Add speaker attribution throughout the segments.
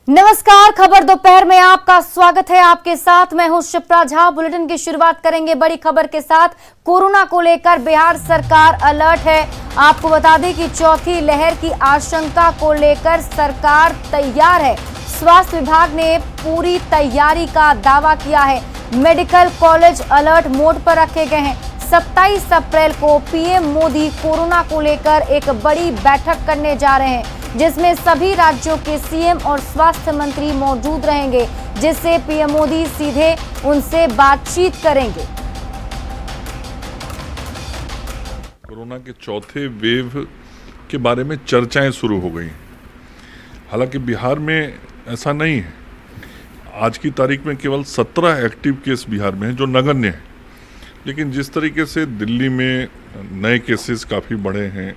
Speaker 1: नमस्कार, खबर दोपहर में आपका स्वागत है। आपके साथ मैं हूं शिप्रा झा। बुलेटिन की शुरुआत करेंगे बड़ी खबर के साथ। कोरोना को लेकर बिहार सरकार अलर्ट है। आपको बता दें कि चौथी लहर की आशंका को लेकर सरकार तैयार है। स्वास्थ्य विभाग ने पूरी तैयारी का दावा किया है। मेडिकल कॉलेज अलर्ट मोड पर रखे गए हैं। 27 अप्रैल को पीएम मोदी कोरोना को लेकर एक बड़ी बैठक करने जा रहे हैं, जिसमें सभी राज्यों के सीएम और स्वास्थ्य मंत्री मौजूद रहेंगे, जिससे पीएम मोदी सीधे उनसे बातचीत करेंगे।
Speaker 2: कोरोना के चौथे वेव के बारे में चर्चाएं शुरू हो गई। हालांकि बिहार में ऐसा नहीं है। आज की तारीख में केवल 17 एक्टिव केस बिहार में हैं, जो नगण्य है। लेकिन जिस तरीके से दिल्ली में नए केसेस काफ़ी बढ़े हैं,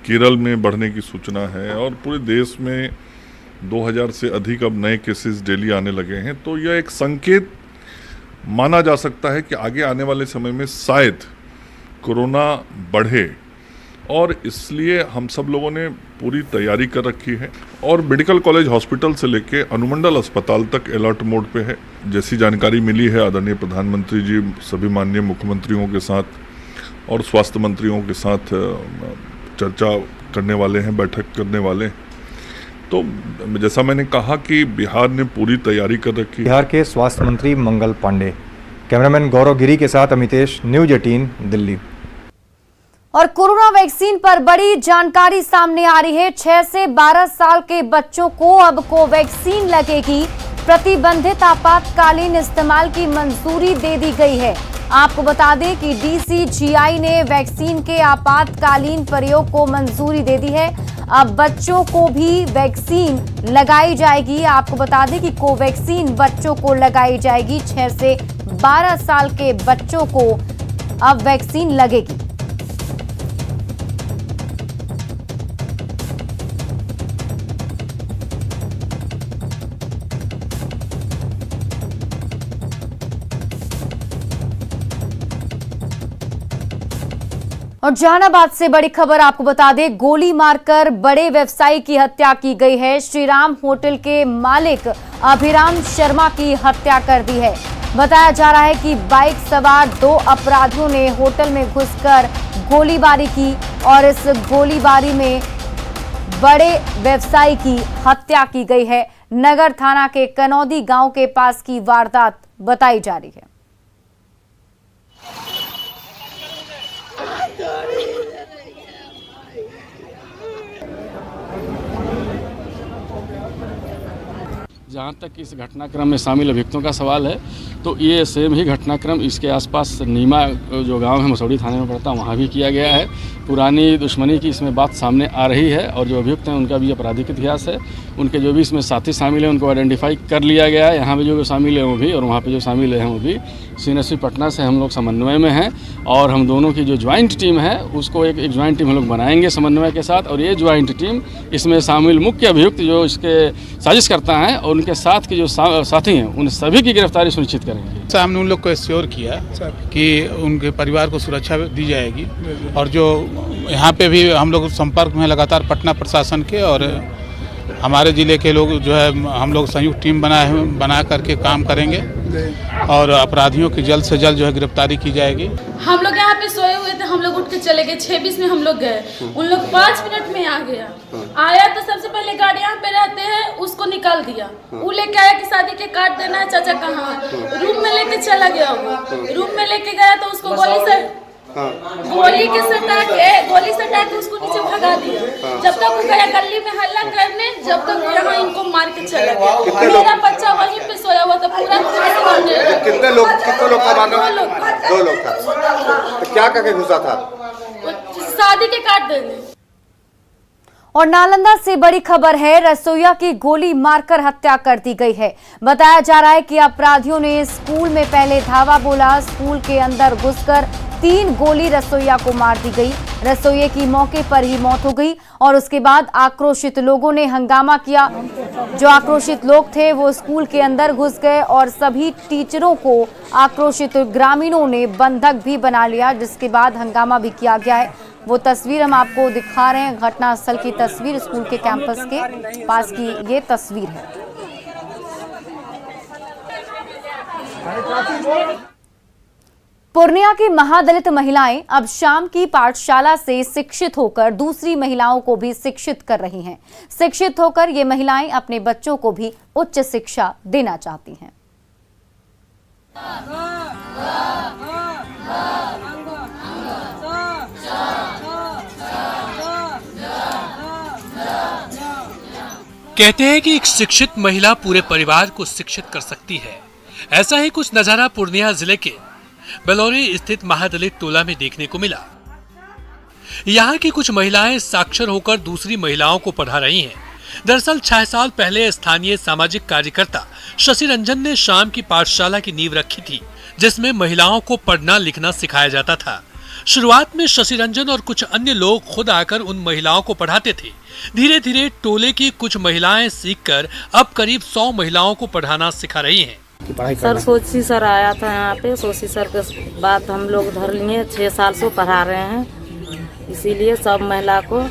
Speaker 2: केरल में बढ़ने की सूचना है और पूरे देश में 2000 से अधिक अब नए केसेस डेली आने लगे हैं, तो यह एक संकेत माना जा सकता है कि आगे आने वाले समय में शायद कोरोना बढ़े। और इसलिए हम सब लोगों ने पूरी तैयारी कर रखी है और मेडिकल कॉलेज हॉस्पिटल से लेके अनुमंडल अस्पताल तक अलर्ट मोड पे है। जैसी जानकारी मिली है, आदरणीय प्रधानमंत्री जी सभी माननीय मुख्यमंत्रियों के साथ और स्वास्थ्य मंत्रियों के साथ चर्चा करने वाले हैं, बैठक करने वाले हैं। तो जैसा मैंने कहा कि बिहार ने पूरी तैयारी कर रखी है।
Speaker 3: बिहार के स्वास्थ्य मंत्री मंगल पांडे। कैमरामैन गौरव गिरी के साथ अमितेश, न्यूज 18 दिल्ली।
Speaker 1: और कोरोना वैक्सीन पर बड़ी जानकारी सामने आ रही है। 6 से 12 साल के बच्चों को अब कोवैक्सीन लगेगी। प्रतिबंधित आपातकालीन इस्तेमाल की मंजूरी दे दी गई है। आपको बता दें कि डीसीजीआई ने वैक्सीन के आपातकालीन प्रयोग को मंजूरी दे दी है। अब बच्चों को भी वैक्सीन लगाई जाएगी। आपको बता दें कि कोवैक्सीन बच्चों को लगाई जाएगी। 6 से 12 साल के बच्चों को अब वैक्सीन लगेगी। और जहानाबाद से बड़ी खबर आपको बता दें, गोली मारकर बड़े व्यवसायी की हत्या की गई है। श्रीराम होटल के मालिक अभिराम शर्मा की हत्या कर दी है। बताया जा रहा है कि बाइक सवार 2 अपराधियों ने होटल में घुसकर गोलीबारी की और इस गोलीबारी में बड़े व्यवसायी की हत्या की गई है। नगर थाना के कनौदी गांव के पास की वारदात बताई जा रही है।
Speaker 4: जहाँ तक इस घटनाक्रम में शामिल अभियुक्तों का सवाल है, तो ये सेम ही घटनाक्रम इसके आसपास नीमा जो गांव है मसौड़ी थाने में पड़ता है, वहाँ भी किया गया है। पुरानी दुश्मनी की इसमें बात सामने आ रही है और जो अभियुक्त हैं उनका भी आपराधिक इतिहास है। उनके जो भी इसमें साथी शामिल हैं उनको आइडेंटिफाई कर लिया गया है। यहाँ पे जो शामिल है वो भी और वहाँ पे जो शामिल हैं वो भी। सीएनएसपी पटना से हम लोग समन्वय में हैं और हम दोनों की जो ज्वाइंट टीम है उसको एक ज्वाइंट टीम हम लोग बनाएंगे समन्वय के साथ। और ये ज्वाइंट टीम इसमें शामिल मुख्य अभियुक्त जो इसके साजिश करता है और उनके साथ के जो साथी हैं उन सभी की गिरफ्तारी सुनिश्चित करेंगे।
Speaker 5: हमने उन लोग को एश्योर किया कि उनके परिवार को सुरक्षा दी जाएगी। और जो यहाँ पे भी हम लोग संपर्क में लगातार पटना प्रशासन के और हमारे ज़िले के लोग जो है हम लोग संयुक्त टीम बना करके काम करेंगे और अपराधियों की जल्द से जल्द जो है गिरफ्तारी की जाएगी।
Speaker 6: हम लोग यहाँ पे सोए हुए थे, हम लोग उठ के चले गए। 26 में हम लोग गए, उन लोग 5 मिनट में आ गया। आया तो सबसे पहले गाड़ी यहाँ पे रहते हैं उसको निकाल दिया। वो लेके आया कि शादी के कार्ड देना है, चाचा कहाँ है। रूम में लेके चला गया वो। रूम में लेके गया तो उसको गोली सटा के उसको नीचे भगा दिया। जब तक वो गया गली में हल्ला करने, जब तक यहाँ इनको मार के चला गया। मेरा बच्चा वहीं पे सोया हुआ था। पूरा
Speaker 7: कितने लोग का मानो? 2 लोग था। तो क्या करके घुसा था?
Speaker 6: शादी के कार्ड देने।
Speaker 1: और नालंदा से बड़ी खबर है, रसोइया की गोली मारकर हत्या कर दी गई है। बताया जा रहा है कि अपराधियों ने स्कूल में पहले धावा बोला, स्कूल के अंदर घुसकर 3 गोली रसोइया को मार दी गई। रसोइये की मौके पर ही मौत हो गई और उसके बाद आक्रोशित लोगों ने हंगामा किया। जो आक्रोशित लोग थे वो स्कूल के अंदर घुस गए और सभी टीचरों को आक्रोशित ग्रामीणों ने बंधक भी बना लिया, जिसके बाद हंगामा भी किया गया है। वो तस्वीर हम आपको दिखा रहे हैं, घटनास्थल की तस्वीर, स्कूल के कैंपस के पास की ये तस्वीर है। पूर्णिया की महादलित महिलाएं अब शाम की पाठशाला से शिक्षित होकर दूसरी महिलाओं को भी शिक्षित कर रही हैं। शिक्षित होकर ये महिलाएं अपने बच्चों को भी उच्च शिक्षा देना चाहती हैं।
Speaker 8: कहते हैं कि एक शिक्षित महिला पूरे परिवार को शिक्षित कर सकती है। ऐसा ही कुछ नजारा पूर्णिया जिले के बेलौरी स्थित महादलित टोला में देखने को मिला। यहाँ की कुछ महिलाएं साक्षर होकर दूसरी महिलाओं को पढ़ा रही हैं। दरअसल 6 साल पहले स्थानीय सामाजिक कार्यकर्ता शशि रंजन ने शाम की पाठशाला की नींव रखी थी, जिसमें महिलाओं को पढ़ना लिखना सिखाया जाता था। शुरुआत में शशि रंजन और कुछ अन्य लोग खुद आकर उन महिलाओं को पढ़ाते थे। धीरे धीरे टोले की कुछ महिलाएं सीखकर अब करीब 100 महिलाओं को पढ़ाना सिखा रही हैं।
Speaker 9: सर सोची सर आया था यहाँ पे, सोची सर के बाद हम लोग धर लिए, 6 साल से पढ़ा रहे हैं। इसीलिए सब महिला को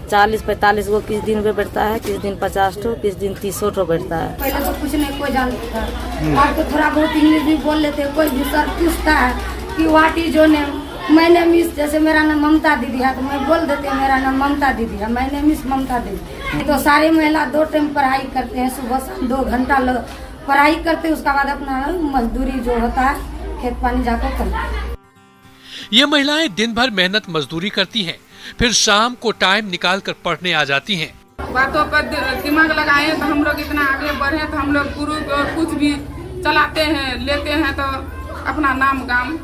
Speaker 9: 40-45 को किस दिन पे बैठता है, किस दिन 50 ठो, किस दिन 30 ठो बैठता है।
Speaker 10: पहले तो कुछ नहीं कोई जानता था, और तो थोड़ा बहुत इंग्लिश भी बोल लेते। कोई भी सर पूछता है कि what is your name, my name is, जैसे मेरा नाम ममता दीदी है तो मैं बोल देती हूँ मेरा नाम ममता दीदी है, माय नेम इज ममता दीदी। तो सारी महिला 2 टाइम पढ़ाई करते हैं, सुबह शाम 2 घंटा पढ़ाई करते हैं, उसके बाद अपना मजदूरी जो होता है खेत पानी जाकर करते हैं।
Speaker 8: ये महिलाएं दिन भर मेहनत मजदूरी करती हैं, फिर शाम को टाइम निकाल कर पढ़ने आ जाती हैं।
Speaker 11: बातों पर दिमाग लगाए तो हम लोग इतना आगे बढ़े, तो हम लोग ग्रुप और कुछ भी चलाते हैं, लेते हैं, तो अपना नाम गाम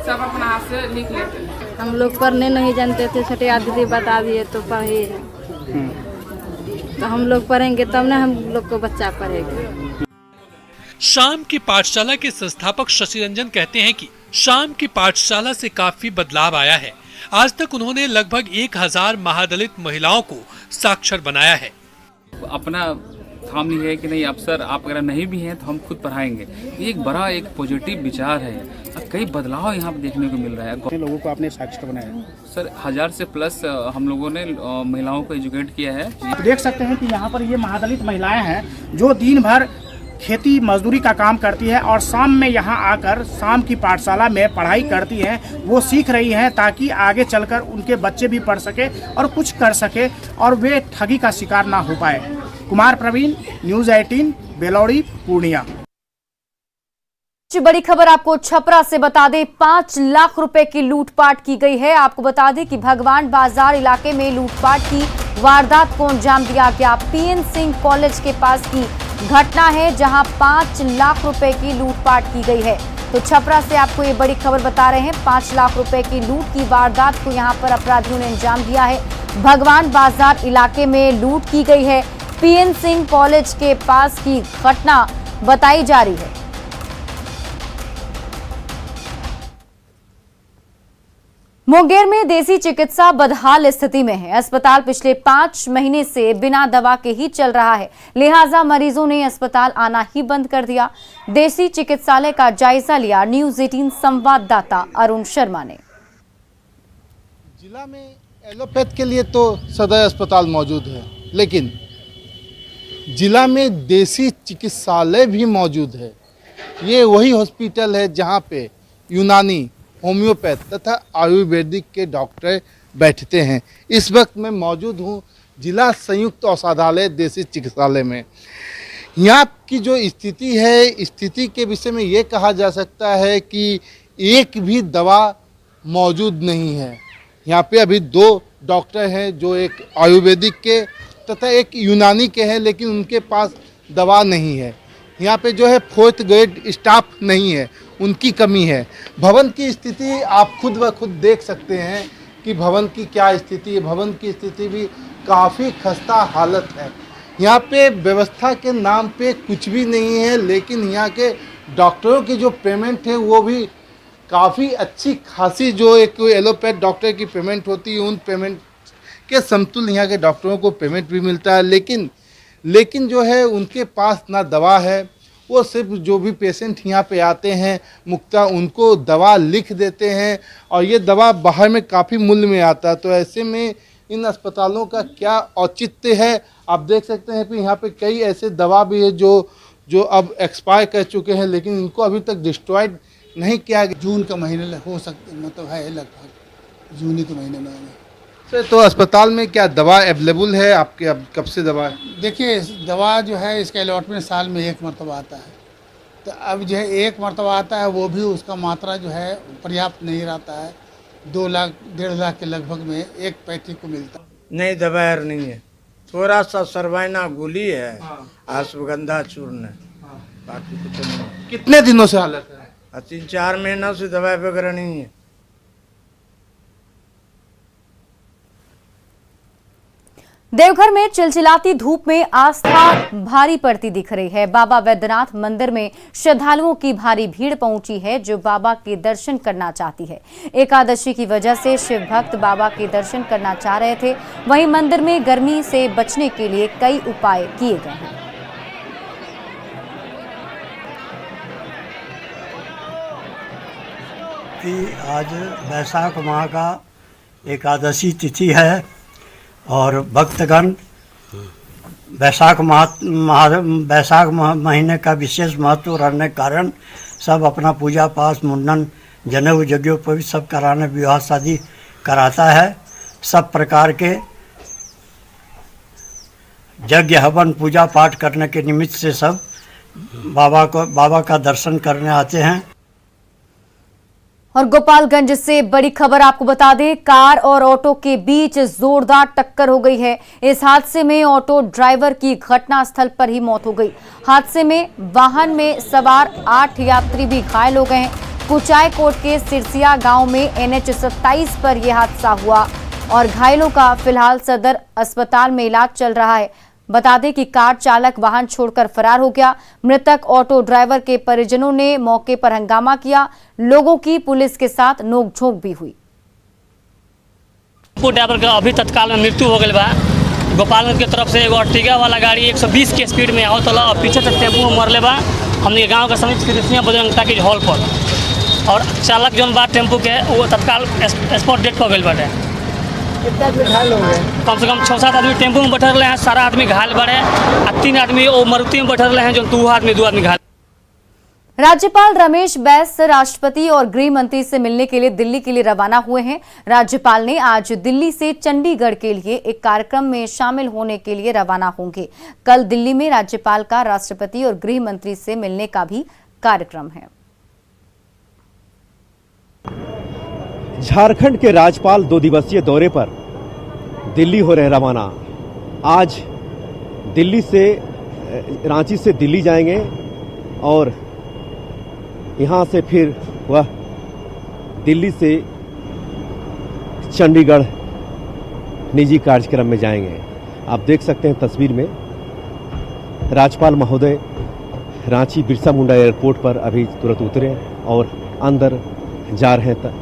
Speaker 11: सब अपना हाथ से लिख लेते हैं।
Speaker 9: हम लोग पढ़ने नहीं जानते थे, छठिया दीदी बता दिए तो पढ़े हैं। तो हम लोग पढ़ेंगे तब ना हम लोग को बच्चा पढ़ेगा।
Speaker 8: शाम की पाठशाला के संस्थापक शशि रंजन कहते हैं कि शाम की पाठशाला से काफी बदलाव आया है। आज तक उन्होंने लगभग 1000 महादलित महिलाओं को साक्षर बनाया है।
Speaker 12: अपना थाम नहीं है कि नहीं अफसर आप अगर नहीं भी हैं तो हम खुद पढ़ाएंगे, ये एक बड़ा एक पॉजिटिव विचार है। कई बदलाव यहाँ पे देखने को मिल रहा है।
Speaker 13: कितने लोगों को आपने साक्षर बनाया?
Speaker 12: सर 1000 से प्लस हम लोगों ने महिलाओं को एजुकेट किया है।
Speaker 13: देख सकते हैं कि यहाँ पर ये महादलित महिलाएं हैं जो दिन भर खेती मजदूरी का काम करती है और शाम में यहाँ आकर शाम की पाठशाला में पढ़ाई करती हैं। वो सीख रही हैं ताकि आगे चलकर उनके बच्चे भी पढ़ सके और कुछ कर सके और वे ठगी का शिकार ना हो पाए। कुमार प्रवीण, न्यूज़ 18, बेलौरी, पूर्णिया।
Speaker 1: बड़ी खबर आपको छपरा से बता दें, 5 लाख रुपए की लूटपाट की गई है। आपको बता दें कि भगवान बाजार इलाके में लूटपाट की वारदात को अंजाम दिया गया। पीएन सिंह कॉलेज के पास की घटना है जहां 5 लाख रुपए की लूटपाट की गई है। तो छपरा से आपको ये बड़ी खबर बता रहे हैं, 5 लाख रुपए की लूट की वारदात को यहां पर अपराधियों ने अंजाम दिया है। भगवान बाजार इलाके में लूट की गई है। पीएन सिंह कॉलेज के पास की घटना बताई जा रही है। मुंगेर में देसी चिकित्सा बदहाल स्थिति में है। अस्पताल पिछले 5 महीने से बिना दवा के ही चल रहा है, लिहाजा मरीजों ने अस्पताल आना ही बंद कर दिया। देसी चिकित्सालय का जायजा लिया न्यूज़ 18 संवाददाता अरुण शर्मा ने।
Speaker 14: जिला में एलोपैथ के लिए तो सदर अस्पताल मौजूद है, लेकिन जिला में देसी चिकित्सालय भी मौजूद है। ये वही हॉस्पिटल है जहाँ पे यूनानी, होम्योपैथ तथा आयुर्वेदिक के डॉक्टर बैठते हैं। इस वक्त मैं मौजूद हूँ जिला संयुक्त औषधालय देसी चिकित्सालय में। यहाँ की जो स्थिति है, स्थिति के विषय में ये कहा जा सकता है कि एक भी दवा मौजूद नहीं है। यहाँ पे अभी 2 डॉक्टर हैं जो एक आयुर्वेदिक के तथा एक यूनानी के हैं, लेकिन उनके पास दवा नहीं है। यहाँ पे जो है 4th ग्रेड स्टाफ नहीं है, उनकी कमी है। भवन की स्थिति आप खुद ब खुद देख सकते हैं कि भवन की क्या स्थिति है। भवन की स्थिति भी काफ़ी खस्ता हालत है। यहाँ पे व्यवस्था के नाम पे कुछ भी नहीं है, लेकिन यहाँ के डॉक्टरों की जो पेमेंट है वो भी काफ़ी अच्छी खासी, जो एक एलोपैथ डॉक्टर की पेमेंट होती है उन पेमेंट के समतुल्य यहाँ के डॉक्टरों को पेमेंट भी मिलता है। लेकिन जो है उनके पास ना दवा है, वो सिर्फ जो भी पेशेंट यहाँ पे आते हैं मुक्ता उनको दवा लिख देते हैं और ये दवा बाहर में काफ़ी मूल्य में आता है। तो ऐसे में इन अस्पतालों का क्या औचित्य है। आप देख सकते हैं कि यहाँ पे कई ऐसे दवा भी है जो अब एक्सपायर कर चुके हैं, लेकिन इनको अभी तक डिस्ट्रॉयड नहीं किया गया।
Speaker 15: जून का महीने हो सकते मतलब है लगभग जून ही के महीने में
Speaker 14: सर। तो अस्पताल में क्या दवा अवेलेबल है आपके? अब कब से दवा है?
Speaker 15: देखिए दवा जो है इसका अलॉटमेंट साल में एक मरतबा आता है, तो अब जो है एक मरतबा आता है वो भी उसका मात्रा जो है पर्याप्त नहीं रहता है। 2 लाख 1.5 लाख के लगभग में एक पैथी को मिलता
Speaker 16: नहीं। दवा नहीं है, थोड़ा सा सरवाइना गोली है, अश्वगंधा चूर्ण है, बाकी कुछ नहीं।
Speaker 14: कितने दिनों से हालत है?
Speaker 16: 3-4 महीनों से दवाई वगैरह नहीं है।
Speaker 1: देवघर में चिलचिलाती धूप में आस्था भारी पड़ती दिख रही है। बाबा वैद्यनाथ मंदिर में श्रद्धालुओं की भारी भीड़ पहुंची है जो बाबा के दर्शन करना चाहती है। एकादशी की वजह से शिव भक्त बाबा के दर्शन करना चाह रहे थे। वहीं मंदिर में गर्मी से बचने के लिए कई उपाय किए गए हैं।
Speaker 17: आज वैशाख माह का एकादशी तिथि है और भक्तगण वैशाख महीने का विशेष महत्व रहने के कारण सब अपना पूजा पाठ मुंडन जनेऊ यज्ञोपवीत सब कराने विवाह शादी कराता है। सब प्रकार के यज्ञ हवन पूजा पाठ करने के निमित्त से सब बाबा का दर्शन करने आते हैं।
Speaker 1: और गोपालगंज से बड़ी खबर आपको बता दें, कार और ऑटो के बीच जोरदार टक्कर हो गई है। इस हादसे में ऑटो ड्राइवर की घटनास्थल पर ही मौत हो गई। हादसे में वाहन में सवार 8 यात्री भी घायल हो गए हैं। कुचायकोट के सिरसिया गांव में NH 27 पर यह हादसा हुआ और घायलों का फिलहाल सदर अस्पताल में इलाज चल रहा है। बता दें कि कार चालक वाहन छोड़कर फरार हो गया। मृतक ऑटो ड्राइवर के परिजनों ने मौके पर हंगामा किया। लोगों की पुलिस के साथ नोकझोंक भी हुई।
Speaker 18: ड्राइवर का अभी तत्काल में मृत्यु हो गई बा। गोपालगंज की तरफ से एगो अर्टिगा वाला गाड़ी 120 के स्पीड में आवत वाला और पीछे से टेम्पू में मरले बा। हमने गांव के समीप सिरसिया बजरंगता के हॉल पर और चालक जो बा टेम्पू के वो तत्काल स्पॉट डेट पर गई बाटे।
Speaker 16: कितना घायल हो गए?
Speaker 18: कम से कम 6-7 आदमी टेम्पू में बैठे रहे हैं, सारा आदमी घायल बड़े और 3 आदमी वो मारुति में बैठे रहे हैं जो 2 आदमी घायल।
Speaker 1: राज्यपाल रमेश बैस राष्ट्रपति और गृह मंत्री से मिलने के लिए दिल्ली के लिए रवाना हुए हैं। राज्यपाल ने आज दिल्ली से चंडीगढ़ के लिए एक कार्यक्रम में शामिल होने के लिए रवाना होंगे। कल दिल्ली में राज्यपाल का राष्ट्रपति और गृह मंत्री से मिलने का भी कार्यक्रम है।
Speaker 19: झारखंड के राज्यपाल 2 दिवसीय दौरे पर दिल्ली हो रहे रवाना। आज दिल्ली से रांची से दिल्ली जाएंगे और यहां से फिर वह दिल्ली से चंडीगढ़ निजी कार्यक्रम में जाएंगे। आप देख सकते हैं तस्वीर में राज्यपाल महोदय रांची बिरसा मुंडा एयरपोर्ट पर अभी तुरंत उतरे और अंदर जा रहे हैं।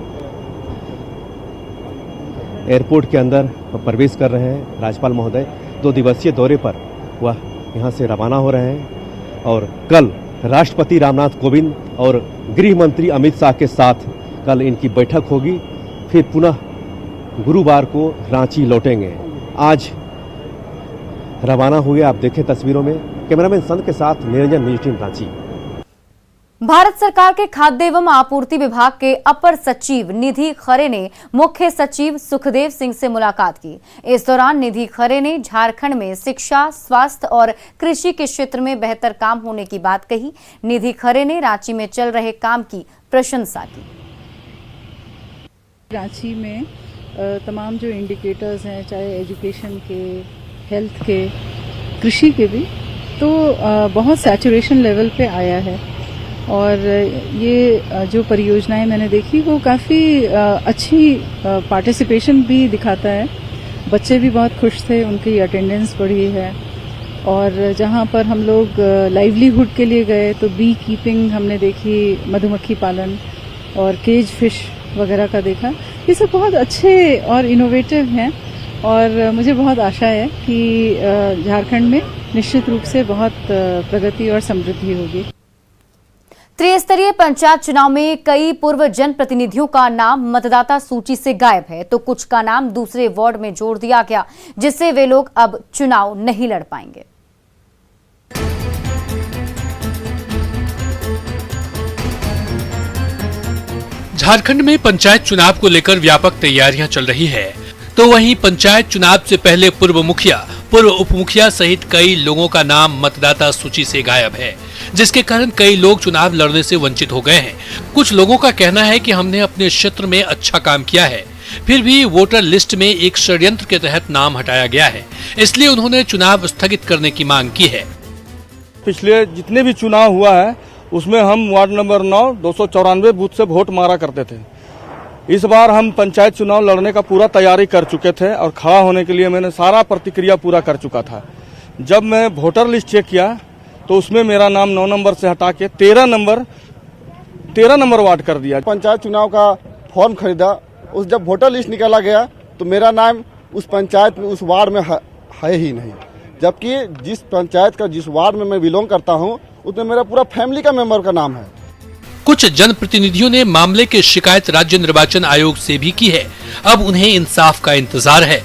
Speaker 19: एयरपोर्ट के अंदर प्रवेश कर रहे हैं। राज्यपाल महोदय 2 दिवसीय दौरे पर वह यहां से रवाना हो रहे हैं और कल राष्ट्रपति रामनाथ कोविंद और गृह मंत्री अमित शाह के साथ कल इनकी बैठक होगी। फिर पुनः गुरुवार को रांची लौटेंगे। आज रवाना हुए, आप देखें तस्वीरों में। कैमरामैन संत के साथ निरंजन, न्यूज़ 18 रांची।
Speaker 1: भारत सरकार के खाद्य एवं आपूर्ति विभाग के अपर सचिव निधि खरे ने मुख्य सचिव सुखदेव सिंह से मुलाकात की। इस दौरान निधि खरे ने झारखंड में शिक्षा, स्वास्थ्य और कृषि के क्षेत्र में बेहतर काम होने की बात कही। निधि खरे ने रांची में चल रहे काम की प्रशंसा की।
Speaker 20: रांची में तमाम जो इंडिकेटर्स हैं, चाहे एजुकेशन के, हेल्थ के, कृषि के भी, तो बहुत सैचुरेशन लेवल पे आया है। और ये जो परियोजनाएं मैंने देखी वो काफ़ी अच्छी पार्टिसिपेशन भी दिखाता है। बच्चे भी बहुत खुश थे, उनकी अटेंडेंस बढ़ी है। और जहाँ पर हम लोग लाइवलीहुड के लिए गए तो बी कीपिंग हमने देखी, मधुमक्खी पालन और केज फिश वगैरह का देखा। ये सब बहुत अच्छे और इनोवेटिव हैं और मुझे बहुत आशा है कि झारखंड में निश्चित रूप से बहुत प्रगति और समृद्धि होगी।
Speaker 1: त्रिस्तरीय पंचायत चुनाव में कई पूर्व जनप्रतिनिधियों का नाम मतदाता सूची से गायब है, तो कुछ का नाम दूसरे वार्ड में जोड़ दिया गया, जिससे वे लोग अब चुनाव नहीं लड़ पाएंगे।
Speaker 8: झारखंड में पंचायत चुनाव को लेकर व्यापक तैयारियां चल रही है, तो वहीं पंचायत चुनाव से पहले पूर्व मुखिया, पूर्व उप मुखिया सहित कई लोगों का नाम मतदाता सूची से गायब है, जिसके कारण कई लोग चुनाव लड़ने से वंचित हो गए हैं। कुछ लोगों का कहना है कि हमने अपने क्षेत्र में अच्छा काम किया है, फिर भी वोटर लिस्ट में एक षड्यंत्र के तहत नाम हटाया गया है, इसलिए उन्होंने चुनाव स्थगित करने की मांग की है।
Speaker 21: पिछले जितने भी चुनाव हुआ है उसमें हम वार्ड नंबर 9 294 बूथ से वोट मारा करते थे। इस बार हम पंचायत चुनाव लड़ने का पूरा तैयारी कर चुके थे और खड़ा होने के लिए मैंने सारा प्रतिक्रिया पूरा कर चुका था। जब मैं वोटर लिस्ट चेक किया तो उसमें मेरा नाम 9 नंबर से हटा के 13 नंबर वार्ड कर दिया।
Speaker 22: पंचायत चुनाव का फॉर्म खरीदा, उस जब वोटर लिस्ट निकाला गया तो मेरा नाम उस पंचायत में उस वार्ड में है ही नहीं, जबकि जिस पंचायत का जिस वार्ड में मैं बिलोंग करता हूं उसमें मेरा पूरा फैमिली का मेंबर का नाम है।
Speaker 8: कुछ जनप्रतिनिधियों ने मामले की शिकायत राज्य निर्वाचन आयोग से भी की है, अब उन्हें इंसाफ का इंतजार है।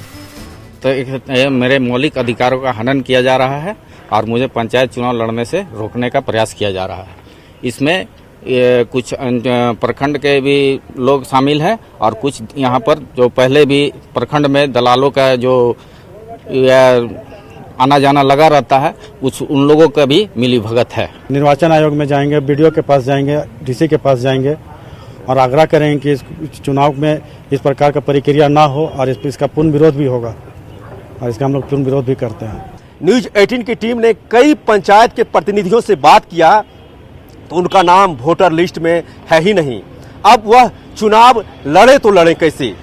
Speaker 23: तो मेरे मौलिक अधिकारों का हनन किया जा रहा है और मुझे पंचायत चुनाव लड़ने से रोकने का प्रयास किया जा रहा है। इसमें कुछ प्रखंड के भी लोग शामिल हैं और कुछ यहाँ पर जो पहले भी प्रखंड में दलालों का जो आना जाना लगा रहता है, कुछ उन लोगों का भी मिली भगत है।
Speaker 24: निर्वाचन आयोग में जाएंगे, बीडीओ के पास जाएंगे, डीसी के पास जाएंगे और आग्रह करेंगे कि इस चुनाव में इस प्रकार का प्रक्रिया ना हो और इसका पूर्ण विरोध भी होगा और इसका हम लोग पूर्ण विरोध भी करते हैं।
Speaker 19: न्यूज 18 की टीम ने कई पंचायत के प्रतिनिधियों से बात किया तो उनका नाम वोटर लिस्ट में है ही नहीं। अब वह चुनाव लड़े तो लड़े कैसे,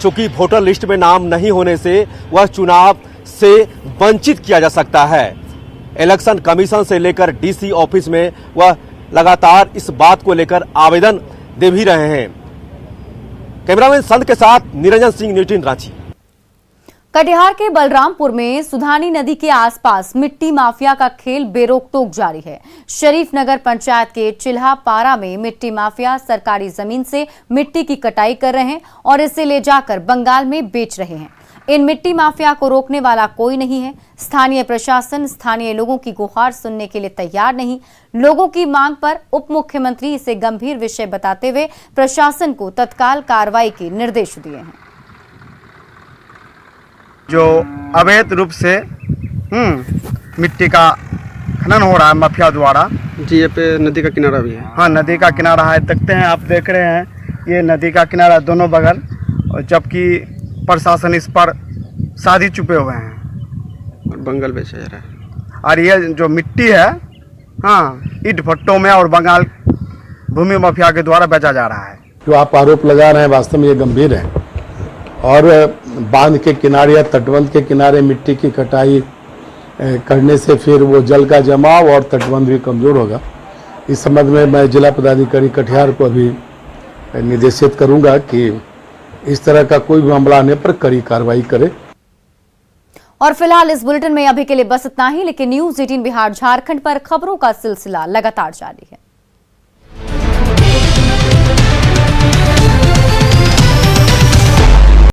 Speaker 19: चूंकि वोटर लिस्ट में नाम नहीं होने से वह चुनाव से वंचित किया जा सकता है। इलेक्शन कमीशन से लेकर डीसी ऑफिस में वह लगातार इस बात को लेकर आवेदन दे भी रहे हैं। कैमरामैन संत के साथ निरंजन सिंह, न्यूज 18 रांची।
Speaker 1: कटिहार के बलरामपुर में सुधानी नदी के आसपास मिट्टी माफिया का खेल बेरोक टोक जारी है। शरीफ नगर पंचायत के चिल्हापारा में मिट्टी माफिया सरकारी जमीन से मिट्टी की कटाई कर रहे हैं और इसे ले जाकर बंगाल में बेच रहे हैं। इन मिट्टी माफिया को रोकने वाला कोई नहीं है। स्थानीय प्रशासन स्थानीय लोगों की गुहार सुनने के लिए तैयार नहीं। लोगों की मांग पर उप मुख्यमंत्री इसे गंभीर विषय बताते हुए प्रशासन को तत्काल कार्रवाई के निर्देश दिए हैं।
Speaker 24: जो अवैध रूप से मिट्टी का खनन हो रहा है माफिया द्वारा
Speaker 25: जी, ये पे नदी का किनारा भी है।
Speaker 24: हाँ, नदी का किनारा है, देखते हैं, आप देख रहे हैं ये नदी का किनारा दोनों बगल, और जबकि प्रशासन इस पर साधी चुपे हुए हैं
Speaker 25: और बंगाल बेचा जा रहा है।
Speaker 24: और ये जो मिट्टी है, हाँ, ईंट भट्टों में और बंगाल भूमि माफिया के द्वारा बेचा जा रहा है।
Speaker 26: जो आप आरोप लगा रहे हैं वास्तव में ये गंभीर है और बांध के किनारे या तटबंध के किनारे मिट्टी की कटाई करने से फिर वो जल का जमाव और तटबंध भी कमजोर होगा। इस संबंध में मैं जिला पदाधिकारी कटिहार को अभी निर्देशित करूंगा कि इस तरह का कोई भी मामला आने पर कड़ी कार्रवाई करे।
Speaker 1: और फिलहाल इस बुलेटिन में अभी के लिए बस इतना ही, लेकिन न्यूज 18 बिहार झारखंड पर खबरों का सिलसिला लगातार जारी है।